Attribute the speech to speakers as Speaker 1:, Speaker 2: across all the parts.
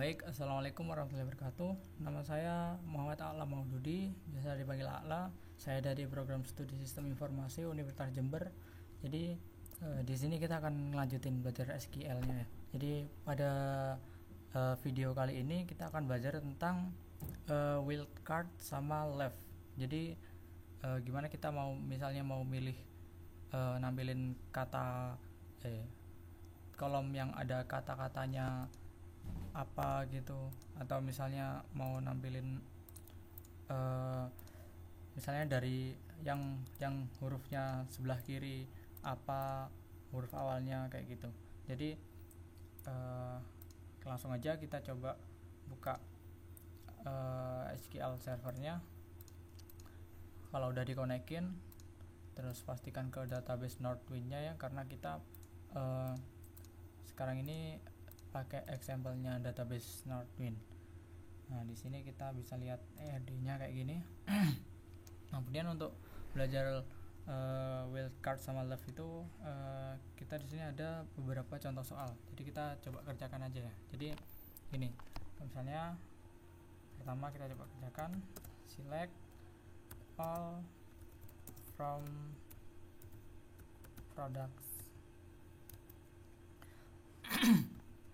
Speaker 1: Baik, Assalamualaikum warahmatullahi wabarakatuh. Nama saya Muhammad A'la Maududi, biasa dipanggil A'la. Saya dari program studi Sistem Informasi Universitas Jember. Jadi di sini kita akan lanjutin belajar SQL-nya ya. Jadi pada video kali ini kita akan belajar tentang wildcard sama left. Jadi gimana kita misalnya mau milih nampilin kata kolom yang ada kata-katanya apa gitu, atau misalnya mau nampilin misalnya dari yang hurufnya sebelah kiri apa huruf awalnya kayak gitu. Jadi langsung aja kita coba buka SQL servernya. Kalau udah dikonekin, terus pastikan ke database Northwind-nya ya, karena kita sekarang ini pakai example-nya database Northwind. Nah, di sini kita bisa lihat ID-nya kayak gini. Nah, kemudian untuk belajar wildcard sama left itu kita di sini ada beberapa contoh soal. Jadi kita coba kerjakan aja ya. Jadi gini, misalnya pertama kita coba kerjakan select all from products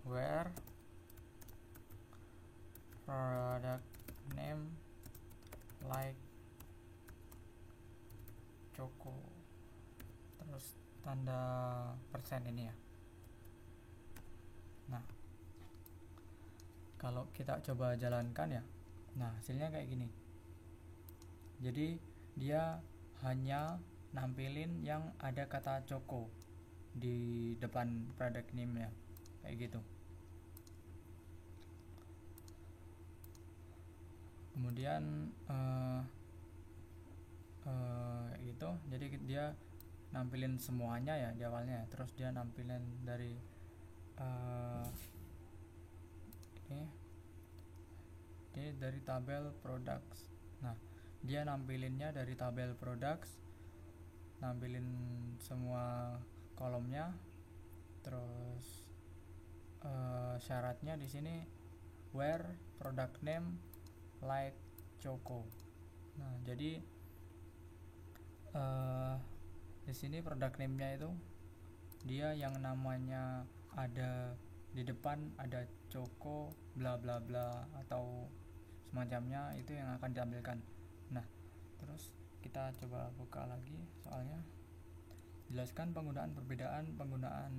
Speaker 1: where product name like Choco, terus tanda persen ini ya. Nah, kalau kita coba jalankan ya, nah hasilnya kayak gini. Jadi dia hanya nampilin yang ada kata Choco di depan product name ya, kayak gitu. Kemudian gitu, jadi dia nampilin semuanya ya di awalnya, terus dia nampilin dari ini dari tabel products. Nah, dia nampilinnya dari tabel products, nampilin semua kolomnya, terus syaratnya di sini where product name like Choco. Nah, jadi di sini product name-nya itu dia yang namanya ada di depan ada Choco bla bla bla atau semacamnya, itu yang akan ditampilkan. Nah, terus kita coba buka lagi soalnya. Jelaskan perbedaan penggunaan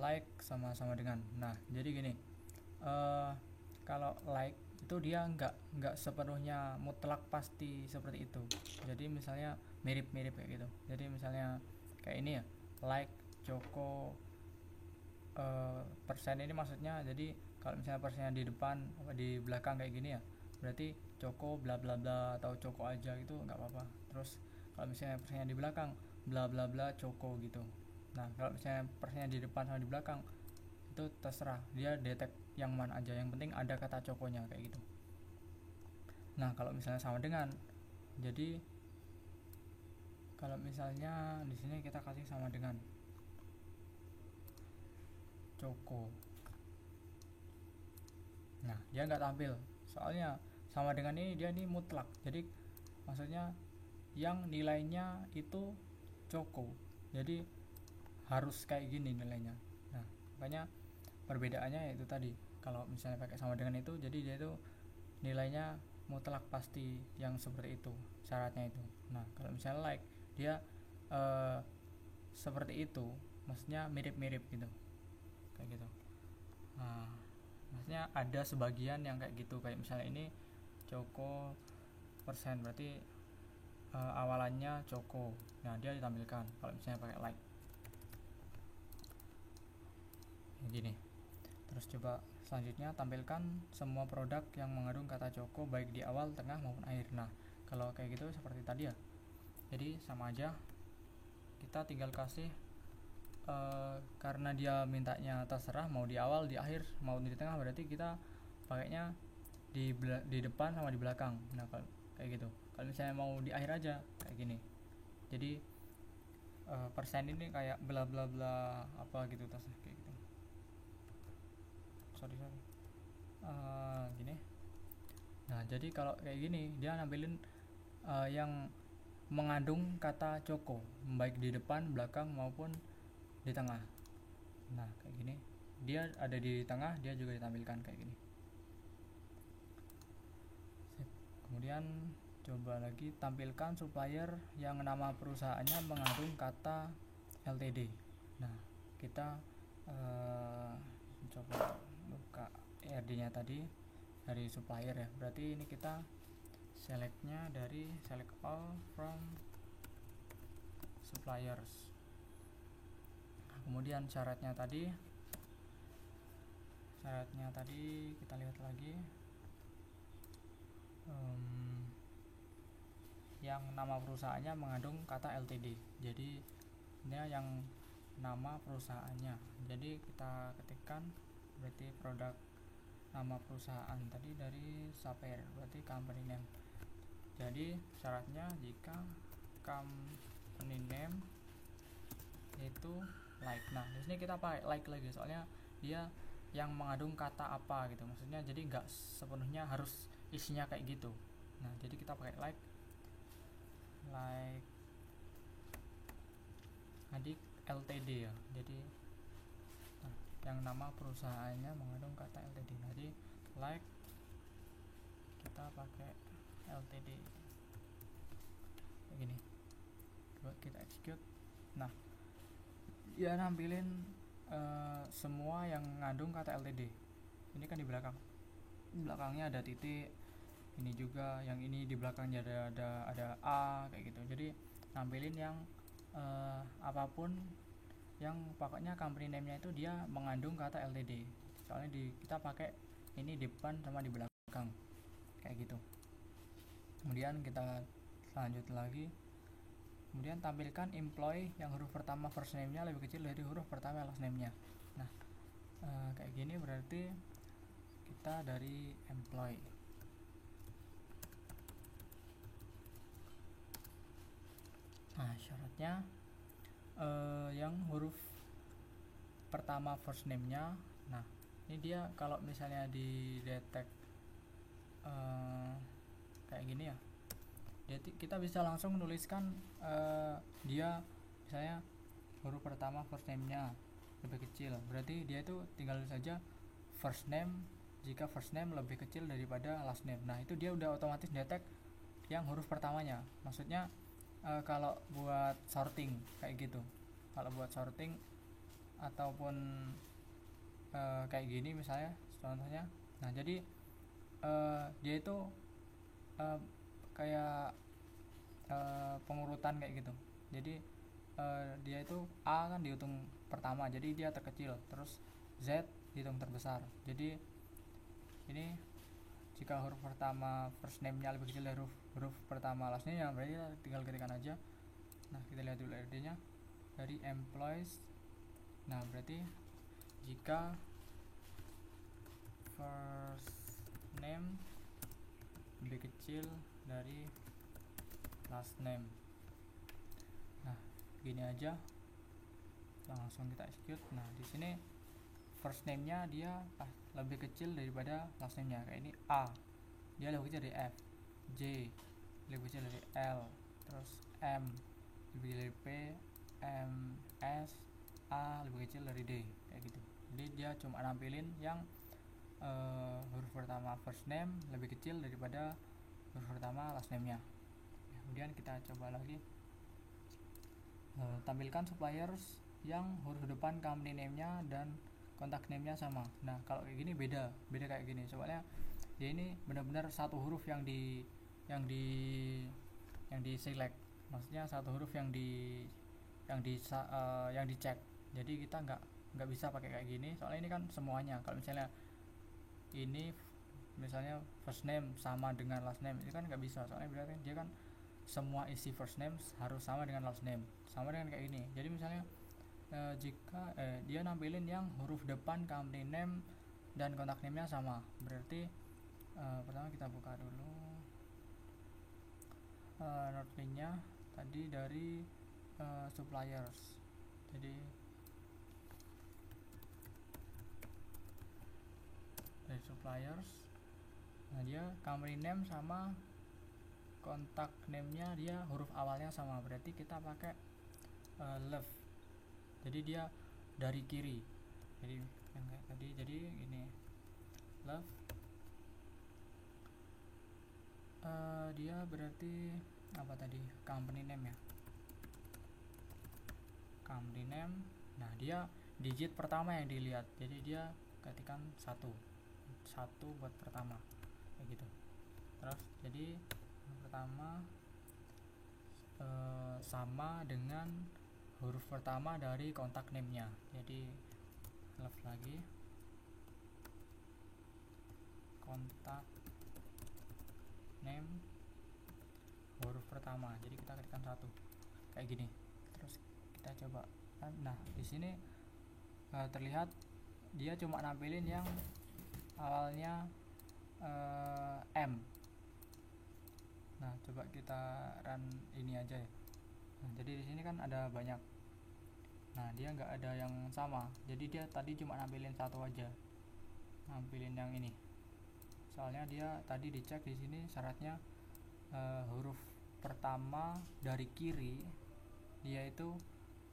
Speaker 1: like sama dengan. Nah, jadi gini, kalau like itu dia nggak sepenuhnya mutlak pasti seperti itu. Jadi misalnya mirip-mirip kayak gitu. Jadi misalnya kayak ini ya, like Choco persen, ini maksudnya jadi kalau misalnya persennya di depan apa di belakang kayak gini ya, berarti Choco bla bla bla atau Choco aja gitu nggak apa-apa. Terus kalau misalnya persennya di belakang bla bla bla Choco gitu. Nah, kalau misalnya persennya di depan sama di belakang itu terserah, dia detect yang mana aja, yang penting ada kata Choconya kayak gitu. Nah, kalau misalnya sama dengan, jadi kalau misalnya di sini kita kasih sama dengan Choco, nah dia nggak tampil, soalnya sama dengan ini dia ini mutlak, jadi maksudnya yang nilainya itu Choco, jadi harus kayak gini nilainya. Nah, makanya perbedaannya yaitu tadi, kalau misalnya pakai sama dengan itu, jadi dia itu nilainya mutlak pasti yang seperti itu syaratnya itu. Nah, kalau misalnya like dia seperti itu, maksudnya mirip-mirip gitu, kayak gitu. Nah, maksudnya ada sebagian yang kayak gitu, kayak misalnya ini Choco persen, berarti awalannya Choco, nah dia ditampilkan kalau misalnya pakai like gini. Terus coba selanjutnya tampilkan semua produk yang mengandung kata Choco baik di awal, tengah maupun akhir. Nah, kalau kayak gitu seperti tadi ya, jadi sama aja, kita tinggal kasih karena dia mintanya terserah mau di awal, di akhir, mau di tengah, berarti kita pakainya di depan sama di belakang. Nah, kalau kayak gitu, kalau misalnya mau di akhir aja kayak gini, jadi persen ini kayak bla bla bla apa gitu, terus kayak gitu. Sorry. gini. Nah jadi kalau kayak gini dia nampilin yang mengandung kata Choco baik di depan, belakang maupun di tengah. Nah kayak gini, dia ada di tengah, dia juga ditampilkan kayak gini. Kemudian coba lagi tampilkan supplier yang nama perusahaannya mengandung kata Ltd. Nah kita coba buka ERD nya tadi dari supplier ya, berarti ini kita selectnya dari select all from suppliers. Kemudian syaratnya tadi kita lihat lagi, yang nama perusahaannya mengandung kata Ltd, jadi ini yang nama perusahaannya. Jadi kita ketikkan berarti produk nama perusahaan tadi dari supplier, berarti company name. Jadi syaratnya jika company name itu like. Nah di sini kita pakai like lagi, soalnya dia yang mengandung kata apa gitu, maksudnya jadi nggak sepenuhnya harus isinya kayak gitu. Nah jadi kita pakai like adik Ltd ya. Jadi yang nama perusahaannya mengandung kata Ltd. Jadi like kita pakai Ltd kayak gini. Coba kita execute. Nah dia nampilin semua yang ngandung kata Ltd. Ini kan di belakangnya ada titik, ini juga yang ini di belakangnya ada A kayak gitu. Jadi nampilin yang apapun yang pokoknya company name nya itu dia mengandung kata Ltd. Soalnya kita pakai ini di depan sama di belakang kayak gitu. Kemudian kita lanjut lagi. Kemudian tampilkan employee yang huruf pertama first name nya lebih kecil dari huruf pertama last name nya. Nah kayak gini berarti kita dari employee. Nah syaratnya yang huruf pertama first name nya. Nah ini dia kalau misalnya di detect kayak gini ya, kita bisa langsung menuliskan dia misalnya huruf pertama first name nya lebih kecil, berarti dia itu tinggal saja first name jika first name lebih kecil daripada last name. Nah itu dia udah otomatis detect yang huruf pertamanya. Maksudnya kalau buat sorting kayak gitu, kalau buat sorting ataupun kayak gini misalnya contohnya. Nah jadi dia itu kayak pengurutan kayak gitu. Jadi dia itu A kan dihitung pertama, jadi dia terkecil, terus Z dihitung terbesar. Jadi ini jika huruf pertama first name nya lebih kecil dari huruf pertama last name nya, berarti kita tinggal ketikkan aja. Nah kita lihat dulu RD nya dari employees. Nah berarti jika first name lebih kecil dari last name. Nah gini aja langsung kita execute. Nah di sini first name nya dia lebih kecil daripada last name nya, kayak ini A dia lebih kecil dari F, J lebih kecil dari L, terus M lebih kecil dari P, M, S, A lebih kecil dari D kayak gitu. Jadi dia cuma nampilin yang huruf pertama first name lebih kecil daripada huruf pertama last name nya. Kemudian kita coba lagi tampilkan suppliers yang huruf depan company name nya dan kontak name nya sama. Nah kalau kayak gini beda kayak gini, soalnya dia ini benar-benar satu huruf yang di select, maksudnya satu huruf yang dicek. Jadi kita nggak bisa pakai kayak gini, soalnya ini kan semuanya. Kalau misalnya ini misalnya first name sama dengan last name, itu kan nggak bisa, soalnya berarti dia kan semua isi first name harus sama dengan last name, sama dengan kayak ini. Jadi misalnya jika dia nampilin yang huruf depan company name dan kontak name nya sama, berarti pertama kita buka dulu node nya tadi dari suppliers. Jadi dari dari suppliers. Nah dia company name sama kontak name-nya dia huruf awalnya sama, berarti kita pakai left. Jadi dia dari kiri. Jadi yang kayak tadi, jadi ini left. Dia berarti apa tadi? Company name ya. Company name. Nah dia digit pertama yang dilihat, jadi dia ketikkan satu buat pertama kayak gitu. Terus jadi yang pertama sama dengan huruf pertama dari kontak name-nya, jadi left lagi kontak name huruf pertama, jadi kita ketikkan satu kayak gini. Terus kita coba, nah di sini terlihat dia cuma nampilin yang awalnya M. Nah coba kita run ini aja ya. Nah, jadi di sini kan ada banyak. Nah dia nggak ada yang sama, jadi dia tadi cuma nampilin satu aja, nampilin yang ini. Soalnya dia tadi dicek di sini syaratnya huruf pertama dari kiri dia itu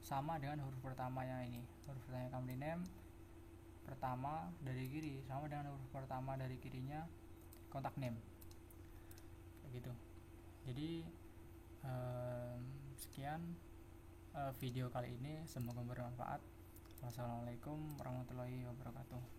Speaker 1: sama dengan huruf pertamanya ini. Huruf pertama company name pertama dari kiri sama dengan huruf pertama dari kirinya kontak name kayak gitu. Jadi sekian video kali ini, semoga bermanfaat. Wassalamualaikum warahmatullahi wabarakatuh.